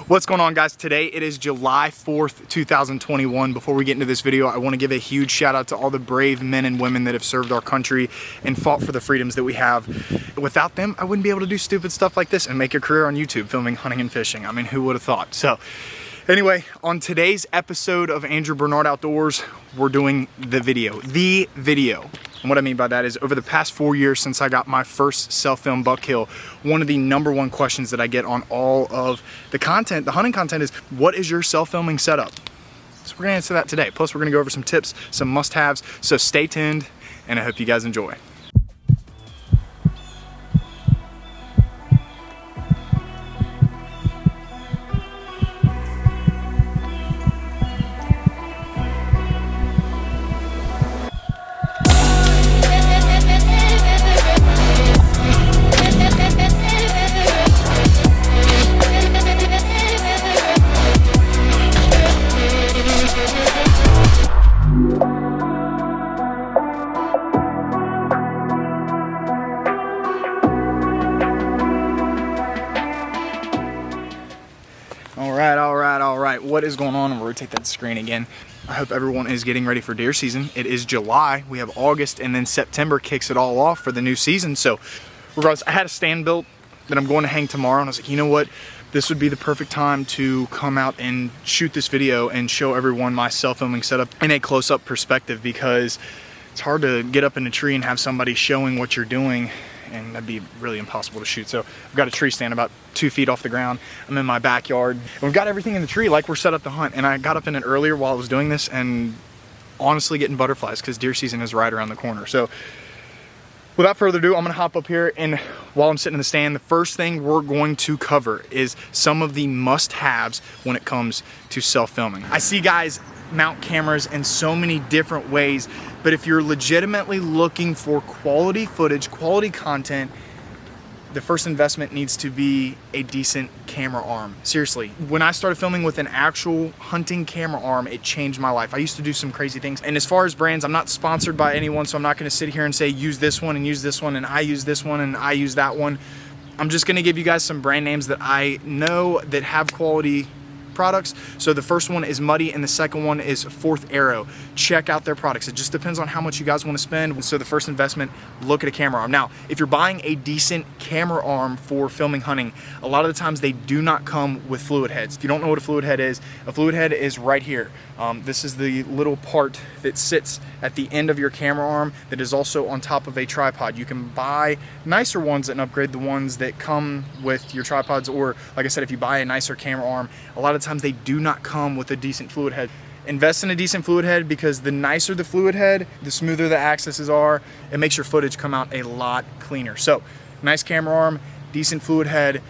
What's going on, guys? Today it is July 4th, 2021. Before we get into this video, I want to give a huge shout out to all the brave men and women that have served our country and fought for the freedoms that we have. Without them, I wouldn't be able to do stupid stuff like this and make a career on YouTube filming hunting and fishing. I mean, who would have thought? So anyway, on today's episode of Andrew Bernard Outdoors, we're doing the video. And what I mean by that is, over the past 4 years since I got my first self-film buck kill, one of the #1 questions that I get on all of the content, the hunting content, is what is your self-filming setup? So we're gonna answer that today. Plus we're gonna go over some tips, some must-haves. So stay tuned, and I hope you guys enjoy. All right, what is going on? I'll rotate that screen again. I hope everyone is getting ready for deer season. It is July, we have August, and then September kicks it all off for the new season. So regardless, I had a stand built that I'm going to hang tomorrow, and I was like, you know what? This would be the perfect time to come out and shoot this video and show everyone my self-filming setup in a close-up perspective, because it's hard to get up in a tree and have somebody showing what you're doing, and that'd be really impossible to shoot. So I've got a tree stand about 2 feet off the ground. I'm in my backyard, and we've got everything in the tree like we're set up to hunt. And I got up in it earlier while I was doing this, and honestly getting butterflies because deer season is right around the corner. So without further ado, I'm gonna hop up here, and while I'm sitting in the stand, the first thing we're going to cover is some of the must-haves when it comes to self-filming. I see guys mount cameras in so many different ways, but if you're legitimately looking for quality footage, quality content, the first investment needs to be a decent camera arm. Seriously, when I started filming with an actual hunting camera arm, it changed my life. I used to do some crazy things. And as far as brands, I'm not sponsored by anyone, so I'm not gonna sit here and say, use this one and use this one, and I use this one and I use that one. I'm just gonna give you guys some brand names that I know that have quality products. So the first one is Muddy, and the second one is Fourth Arrow. Check out their products. It just depends on how much you guys want to spend. So the first investment, look at a camera arm. Now, if you're buying a decent camera arm for filming hunting, a lot of the times they do not come with fluid heads. If you don't know what a fluid head is right here. This is the little part that sits at the end of your camera arm that is also on top of a tripod. You can buy nicer ones and upgrade the ones that come with your tripods, or like I said, if you buy a nicer camera arm, a lot of times they do not come with a decent fluid head. Invest in a decent fluid head, because the nicer the fluid head, the smoother the axes are. It makes your footage come out a lot cleaner. So nice camera arm, decent fluid head,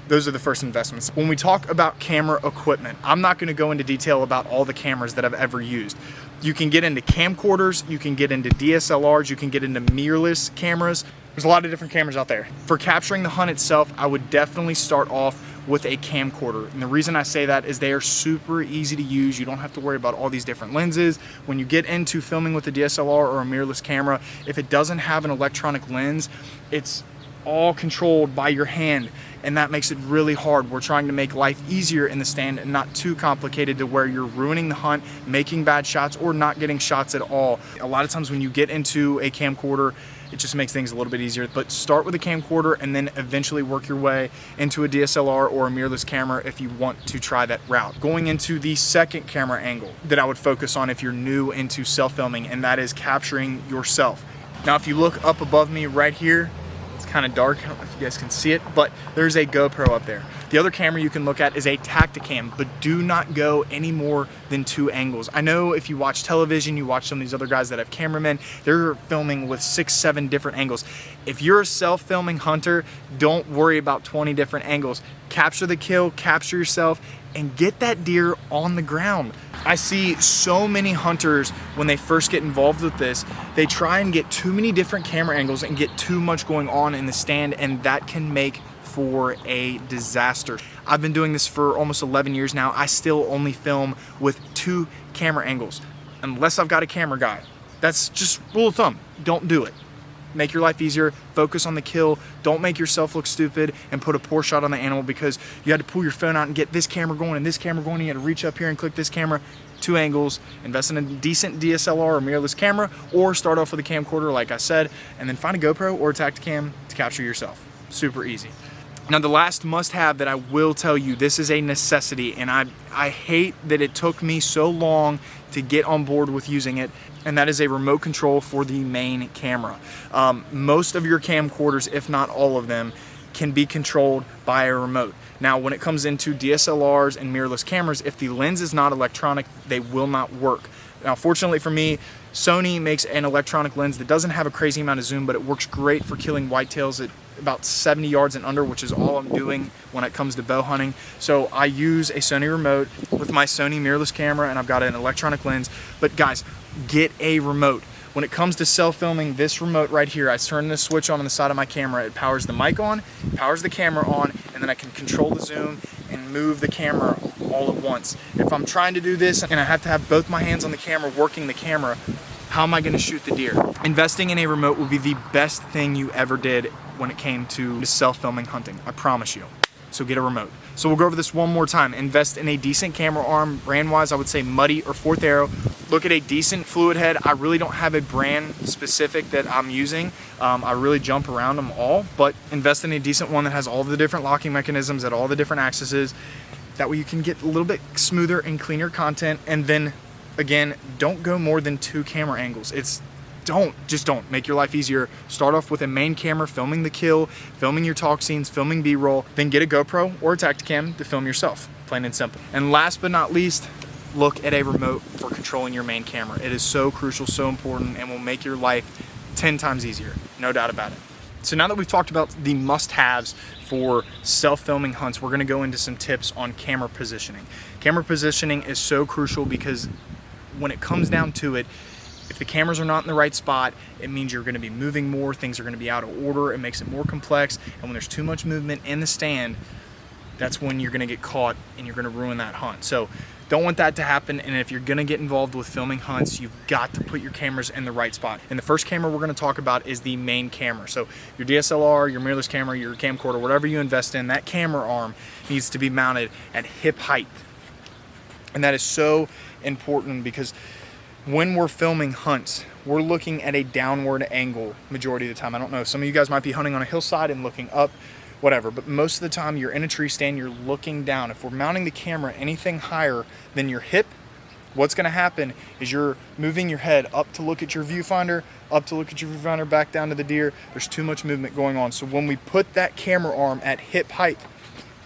those are the first investments. When we talk about camera equipment, I'm not gonna go into detail about all the cameras that I've ever used. You can get into camcorders, you can get into DSLRs, you can get into mirrorless cameras. There's a lot of different cameras out there. For capturing the hunt itself, I would definitely start off with a camcorder. And the reason I say that is they are super easy to use. You don't have to worry about all these different lenses. When you get into filming with a DSLR or a mirrorless camera, if it doesn't have an electronic lens, it's all controlled by your hand, and that makes it really hard. We're trying to make life easier in the stand and not too complicated to where you're ruining the hunt, making bad shots, or not getting shots at all. A lot of times when you get into a camcorder, it just makes things a little bit easier. But start with a camcorder and then eventually work your way into a DSLR or a mirrorless camera if you want to try that route. Going into the second camera angle that I would focus on if you're new into self-filming, and that is capturing yourself. Now, if you look up above me right here, kind of dark, I don't know if you guys can see it, but there's a GoPro up there. The other camera you can look at is a Tacticam, but do not go any more than 2 angles. I know if you watch television, you watch some of these other guys that have cameramen, they're filming with 6, 7 different angles. If you're a self-filming hunter, don't worry about 20 different angles. Capture the kill, capture yourself, and get that deer on the ground. I see so many hunters, when they first get involved with this, they try and get too many different camera angles and get too much going on in the stand, and that can make for a disaster. I've been doing this for almost 11 years now. I still only film with 2 camera angles, unless I've got a camera guy. That's just rule of thumb. Don't do it. make your life easier, focus on the kill, don't make yourself look stupid and put a poor shot on the animal because you had to pull your phone out and get this camera going and this camera going, and you had to reach up here and click this camera. 2 angles, invest in a decent DSLR or mirrorless camera, or start off with a camcorder like I said, and then find a GoPro or a Tacticam to capture yourself. Super easy. Now the last must-have that I will tell you, this is a necessity, and I hate that it took me so long to get on board with using it, and that is a remote control for the main camera. Most of your camcorders, if not all of them, can be controlled by a remote. Now, when it comes into DSLRs and mirrorless cameras, if the lens is not electronic, they will not work. Now, fortunately for me, Sony makes an electronic lens that doesn't have a crazy amount of zoom, but it works great for killing whitetails at about 70 yards and under, which is all I'm doing when it comes to bow hunting. So I use a Sony remote with my Sony mirrorless camera, and I've got an electronic lens. But guys, get a remote. When it comes to self-filming, this remote right here, I turn this switch on the side of my camera. It powers the mic on, powers the camera on, and then I can control the zoom and move the camera all at once. If I'm trying to do this and I have to have both my hands on the camera working the camera, how am I gonna shoot the deer? Investing in a remote will be the best thing you ever did when it came to self-filming hunting, I promise you. So get a remote. So we'll go over this one more time. Invest in a decent camera arm. Brand-wise, I would say Muddy or Fourth Arrow. Look at a decent fluid head. I really don't have a brand specific that I'm using. I really jump around them all, but invest in a decent one that has all the different locking mechanisms at all the different axes. That way you can get a little bit smoother and cleaner content. And then again, don't go more than 2 camera angles. Just don't. Make your life easier. Start off with a main camera, filming the kill, filming your talk scenes, filming B-roll, then get a GoPro or a Tacticam to film yourself, plain and simple. And last but not least, look at a remote for controlling your main camera. It is so crucial, so important, and will make your life 10 times easier, no doubt about it. So now that we've talked about the must-haves for self-filming hunts, we're gonna go into some tips on camera positioning. Camera positioning is so crucial because when it comes down to it, if the cameras are not in the right spot, it means you're gonna be moving more, things are gonna be out of order, it makes it more complex, and when there's too much movement in the stand, that's when you're gonna get caught and you're gonna ruin that hunt. So don't want that to happen, and if you're gonna get involved with filming hunts, you've got to put your cameras in the right spot. And the first camera we're gonna talk about is the main camera. So your DSLR, your mirrorless camera, your camcorder, whatever you invest in, that camera arm needs to be mounted at hip height. And that is so important because when we're filming hunts, we're looking at a downward angle majority of the time. I don't know, some of you guys might be hunting on a hillside and looking up, whatever, but most of the time you're in a tree stand, you're looking down. If we're mounting the camera anything higher than your hip, what's gonna happen is you're moving your head up to look at your viewfinder, back down to the deer. There's too much movement going on. So when we put that camera arm at hip height,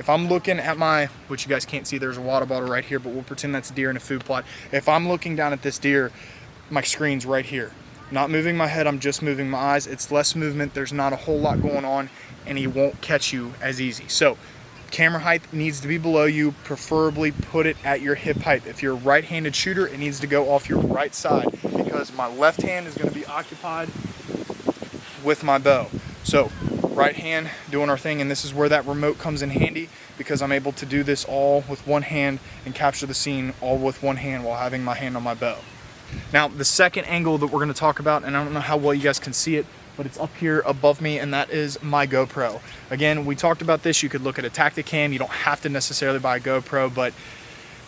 if I'm looking at which you guys can't see, there's a water bottle right here, but we'll pretend that's a deer in a food plot. If I'm looking down at this deer, my screen's right here. Not moving my head, I'm just moving my eyes. It's less movement, there's not a whole lot going on, and he won't catch you as easy. So camera height needs to be below you, preferably put it at your hip height. If you're a right-handed shooter, it needs to go off your right side because my left hand is gonna be occupied with my bow. So right hand doing our thing, and this is where that remote comes in handy because I'm able to do this all with one hand and capture the scene all with one hand while having my hand on my bow. Now the second angle that we're going to talk about, and I don't know how well you guys can see it, but it's up here above me, and that is my GoPro. Again, we talked about this. You could look at a Tacticam. You don't have to necessarily buy a GoPro, but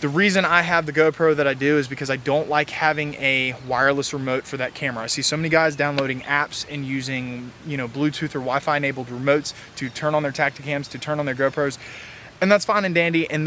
the reason I have the GoPro that I do is because I don't like having a wireless remote for that camera. I see so many guys downloading apps and using, Bluetooth or Wi-Fi enabled remotes to turn on their Tacticams, to turn on their GoPros, and that's fine and dandy, and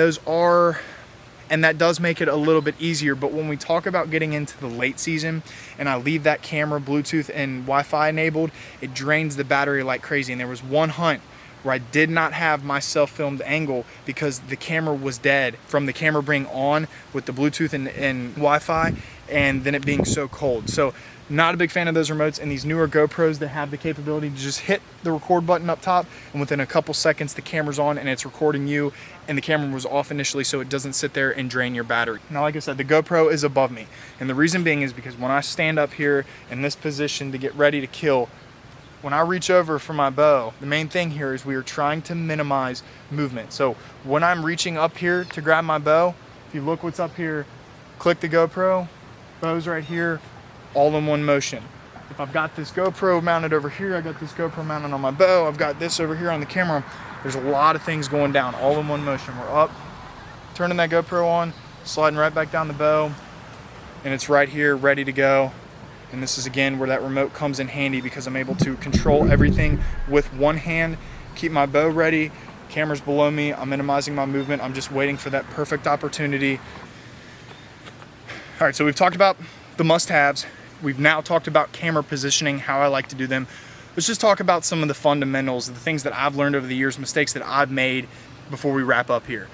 that does make it a little bit easier. But when we talk about getting into the late season and I leave that camera Bluetooth and Wi-Fi enabled, it drains the battery like crazy. And there was one hunt where I did not have my self-filmed angle because the camera was dead from the camera being on with the Bluetooth and Wi-Fi, and then it being so cold. So not a big fan of those remotes, and these newer GoPros that have the capability to just hit the record button up top, and within a couple seconds the camera's on and it's recording you, and the camera was off initially so it doesn't sit there and drain your battery. Now, like I said, the GoPro is above me, and the reason being is because when I stand up here in this position to get ready to kill, when I reach over for my bow, the main thing here is we are trying to minimize movement. So when I'm reaching up here to grab my bow, if you look what's up here, click the GoPro, bow's right here, all in one motion. If I've got this GoPro mounted over here, I got this GoPro mounted on my bow, I've got this over here on the camera, there's a lot of things going down all in one motion. We're up, turning that GoPro on, sliding right back down the bow, and it's right here ready to go. And this is again where that remote comes in handy, because I'm able to control everything with one hand, keep my bow ready, camera's below me, I'm minimizing my movement, I'm just waiting for that perfect opportunity. All right, so we've talked about the must-haves. We've now talked about camera positioning, how I like to do them. Let's just talk about some of the fundamentals, the things that I've learned over the years, mistakes that I've made before we wrap up here.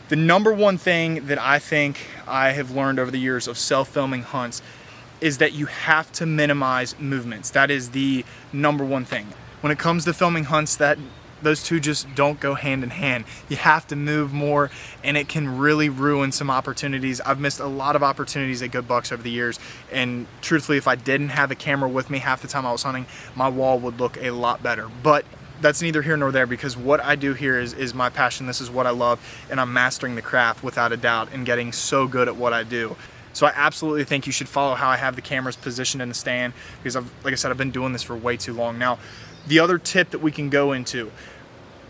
The number one thing that I think I have learned over the years of self-filming hunts is that you have to minimize movements. That is the number one thing. When it comes to filming hunts, those two just don't go hand in hand. You have to move more, and it can really ruin some opportunities. I've missed a lot of opportunities at good bucks over the years, and truthfully, if I didn't have a camera with me half the time I was hunting, my wall would look a lot better. But that's neither here nor there, because what I do here is my passion. This is what I love, and I'm mastering the craft without a doubt and getting so good at what I do. So I absolutely think you should follow how I have the cameras positioned in the stand, because like I said, I've been doing this for way too long. Now, the other tip that we can go into,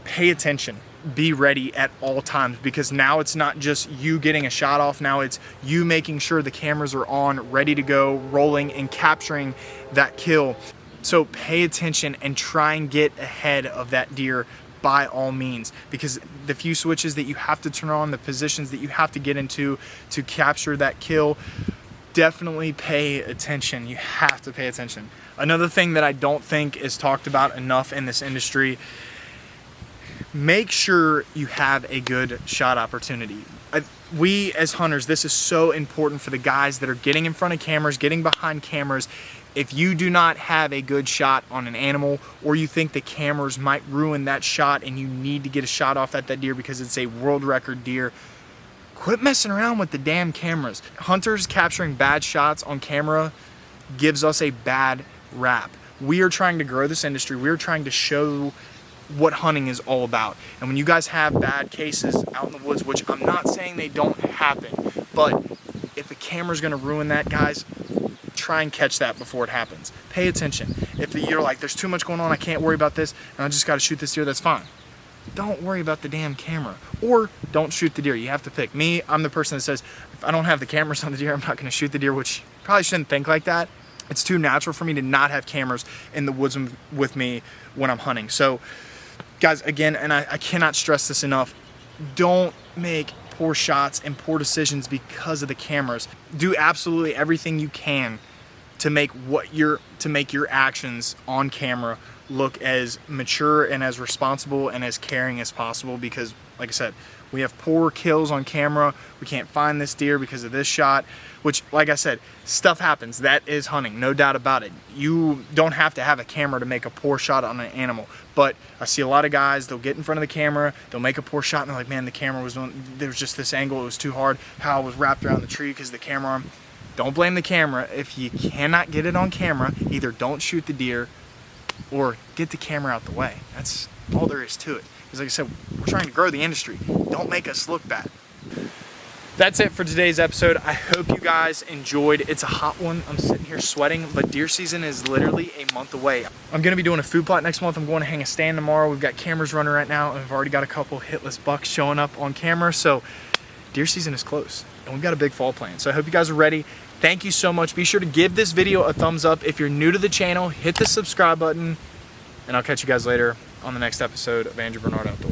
pay attention, be ready at all times, because now it's not just you getting a shot off, now it's you making sure the cameras are on, ready to go, rolling and capturing that kill. So pay attention and try and get ahead of that deer by all means, because the few switches that you have to turn on, the positions that you have to get into to capture that kill, definitely pay attention. You have to pay attention. Another thing that I don't think is talked about enough in this industry, make sure you have a good shot opportunity. We as hunters, this is so important for the guys that are getting in front of cameras, getting behind cameras. If you do not have a good shot on an animal, or you think the cameras might ruin that shot and you need to get a shot off at that deer because it's a world record deer, quit messing around with the damn cameras. Hunters capturing bad shots on camera gives us a bad rap. We are trying to grow this industry. We are trying to show what hunting is all about. And when you guys have bad cases out in the woods, which I'm not saying they don't happen, but if the camera's gonna ruin that, guys, try and catch that before it happens. Pay attention. If you're like, there's too much going on, I can't worry about this, and I just gotta shoot this deer, that's fine. Don't worry about the damn camera, or don't shoot the deer. You have to pick. Me, I'm the person that says, if I don't have the cameras on the deer, I'm not gonna shoot the deer, which you probably shouldn't think like that. It's too natural for me to not have cameras in the woods with me when I'm hunting. So guys, again, and I cannot stress this enough, don't make poor shots and poor decisions because of the cameras. Do absolutely everything you can to make your actions on camera look as mature and as responsible and as caring as possible, because like I said, we have poor kills on camera. We can't find this deer because of this shot, which, like I said, stuff happens. That is hunting, no doubt about it. You don't have to have a camera to make a poor shot on an animal, but I see a lot of guys, they'll get in front of the camera, they'll make a poor shot, and they're like, man, the camera was doing, there was just this angle, it was too hard, how I was wrapped around the tree because the camera arm. Don't blame the camera. If you cannot get it on camera, either don't shoot the deer or get the camera out the way. That's all there is to it. Because like I said, we're trying to grow the industry. Don't make us look bad. That's it for today's episode. I hope you guys enjoyed. It's a hot one. I'm sitting here sweating, but deer season is literally a month away. I'm gonna be doing a food plot next month. I'm going to hang a stand tomorrow. We've got cameras running right now, and we've already got a couple hitless bucks showing up on camera. So deer season is close, and we've got a big fall plan. So I hope you guys are ready. Thank you so much. Be sure to give this video a thumbs up. If you're new to the channel, hit the subscribe button, and I'll catch you guys later on the next episode of Andrew Bernard Outdoors.